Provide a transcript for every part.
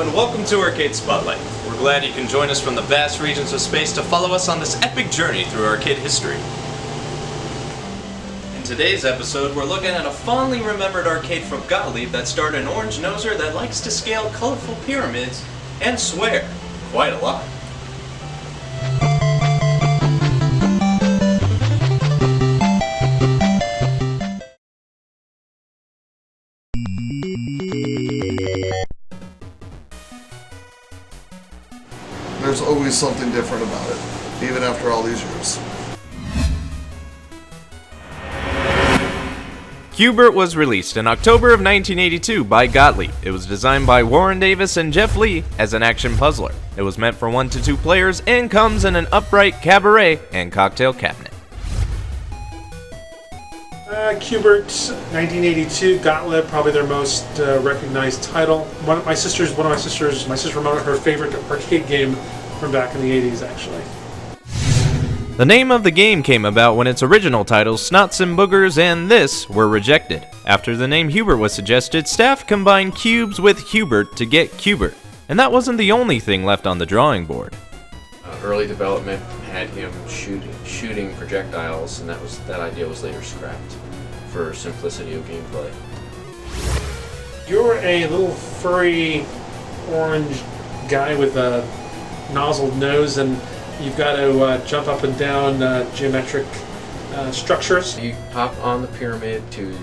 and welcome to Arcade Spotlight. We're glad you can join us from the vast regions of space to follow us on this epic journey through arcade history. In today's episode, we're looking at a fondly remembered arcade from Gottlieb that starred an orange noser that likes to scale colorful pyramids and swear quite a lot. There's always something different about it, even after all these years. Q*bert was released in October of 1982 by Gottlieb. It was designed by Warren Davis and Jeff Lee as an action puzzler. It was meant for 1 to 2 players and comes in an upright cabaret and cocktail cabinet. Q*bert, 1982, Gottlieb, probably their most recognized title. My sister remembered her favorite arcade game from back in the 80s, actually. The name of the game came about when its original titles, Snots and Boogers and This, were rejected. After the name Hubert was suggested, staff combined cubes with Hubert to get Q*bert. And that wasn't the only thing left on the drawing board. Early development had him shooting projectiles, and that idea was later scrapped for simplicity of gameplay. You're a little furry orange guy with a nozzled nose, and you've got to jump up and down geometric structures. You hop on the pyramid to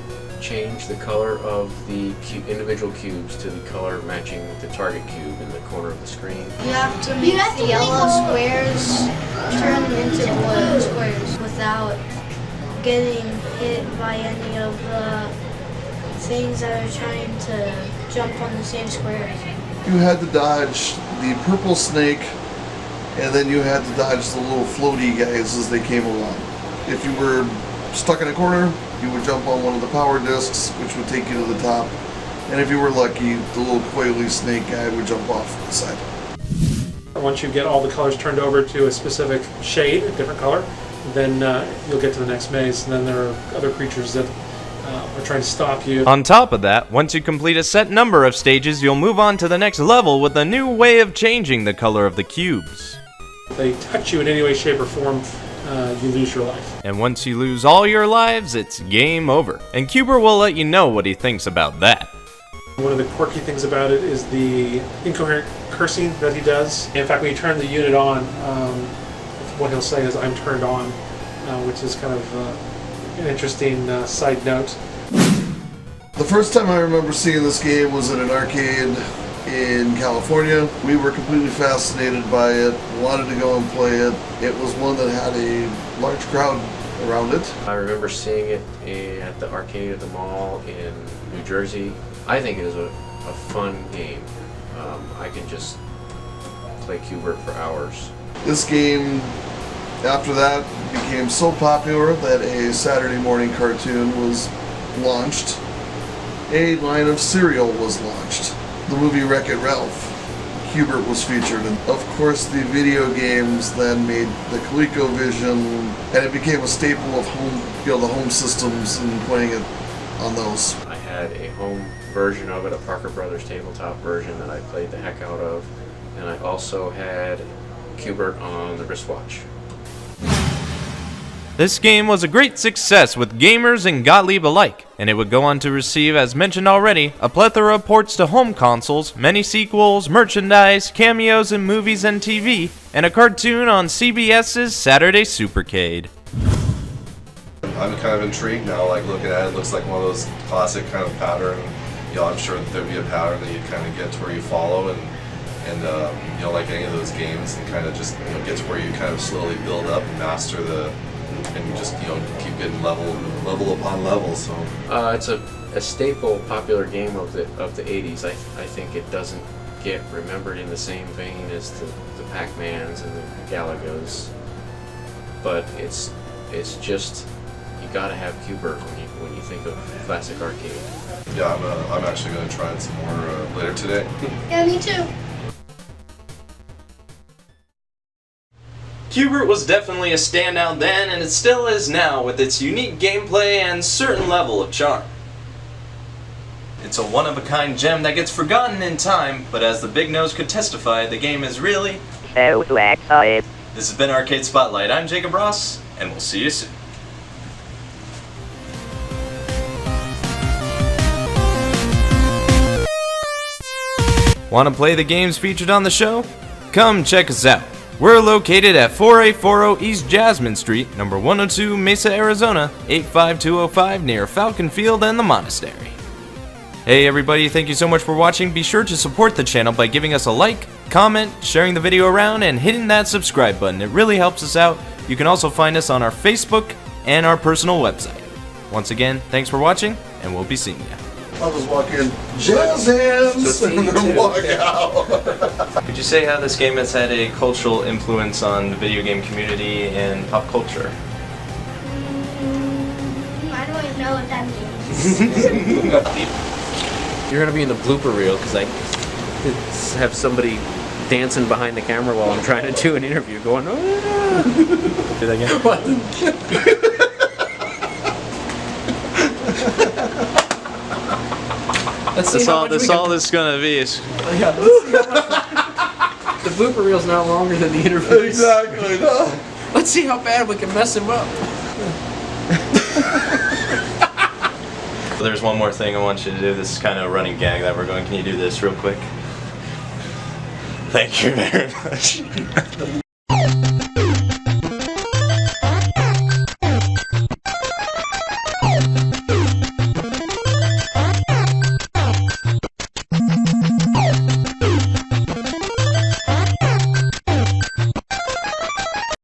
change the color of the individual cubes to the color matching the target cube in the corner of the screen. You have to make the yellow squares turn into blue squares without getting hit by any of the things that are trying to jump on the same square. You had to dodge the purple snake, and then you had to dodge the little floaty guys as they came along. If you were stuck in a corner, you would jump on one of the power discs, which would take you to the top. And if you were lucky, the little coily snake guy would jump off the side. Once you get all the colors turned over to a specific shade, a different color, then you'll get to the next maze, and then there are other creatures that are trying to stop you. On top of that, once you complete a set number of stages, you'll move on to the next level with a new way of changing the color of the cubes. If they touch you in any way, shape, or form, you lose your life. And once you lose all your lives, it's game over. And Q*bert will let you know what he thinks about that. One of the quirky things about it is the incoherent cursing that he does. In fact, when you turn the unit on, what he'll say is, "I'm turned on," which is kind of an interesting side note. The first time I remember seeing this game was at an arcade in California. We were completely fascinated by it, wanted to go and play it. It was one that had a large crowd around it. I remember seeing it at the arcade at the mall in New Jersey. I think it is a fun game. I can just play Q*bert for hours. This game, after that, became so popular that a Saturday morning cartoon was launched. A line of cereal was launched. The movie Wreck-It Ralph. Q*bert was featured, and of course the video games then made the ColecoVision, and it became a staple of the home systems and playing it on those. I had a home version of it, a Parker Brothers tabletop version that I played the heck out of, and I also had Q*bert on the wristwatch. This game was a great success with gamers and Gottlieb alike, and it would go on to receive, as mentioned already, a plethora of ports to home consoles, many sequels, merchandise, cameos in movies and TV, and a cartoon on CBS's Saturday Supercade. I'm kind of intrigued now, like looking at it. It looks like one of those classic kind of pattern. You know, I'm sure that there'd be a pattern that you kind of get to where you follow, and you know, like any of those games, and kind of just, you know, get to where you kind of slowly build up and master and you just, you know, keep getting level upon level. So it's a staple, popular game of the 80s. I think it doesn't get remembered in the same vein as the Pac-Mans and the Galagos, but it's just, you gotta have Q*bert when you think of classic arcade. yeah, I'm actually going to try it some more later today. Yeah, me too. Q*bert was definitely a standout then, and it still is now with its unique gameplay and certain level of charm. It's a one-of-a-kind gem that gets forgotten in time, but as the Big Nose could testify, the game is really... so excellent. This has been Arcade Spotlight. I'm Jacob Ross, and we'll see you soon. Want to play the games featured on the show? Come check us out. We're located at 4840 East Jasmine Street, number 102, Mesa, Arizona, 85205, near Falcon Field and the Monastery. Hey everybody, thank you so much for watching. Be sure to support the channel by giving us a like, comment, sharing the video around, and hitting that subscribe button. It really helps us out. You can also find us on our Facebook and our personal website. Once again, thanks for watching, and we'll be seeing you. I'll just walk in, jazz hands, and then walk out. Could you say how this game has had a cultural influence on the video game community and pop culture? I don't even know what that means. You're gonna be in the blooper reel because I have somebody dancing behind the camera while I'm trying to do an interview, going, "Oh." Do that again? That's all this is gonna be. The blooper reel's now longer than the interview. Exactly, no. Let's see how bad we can mess him up. There's one more thing I want you to do. This is kind of a running gag that we're going. Can you do this real quick? Thank you very much.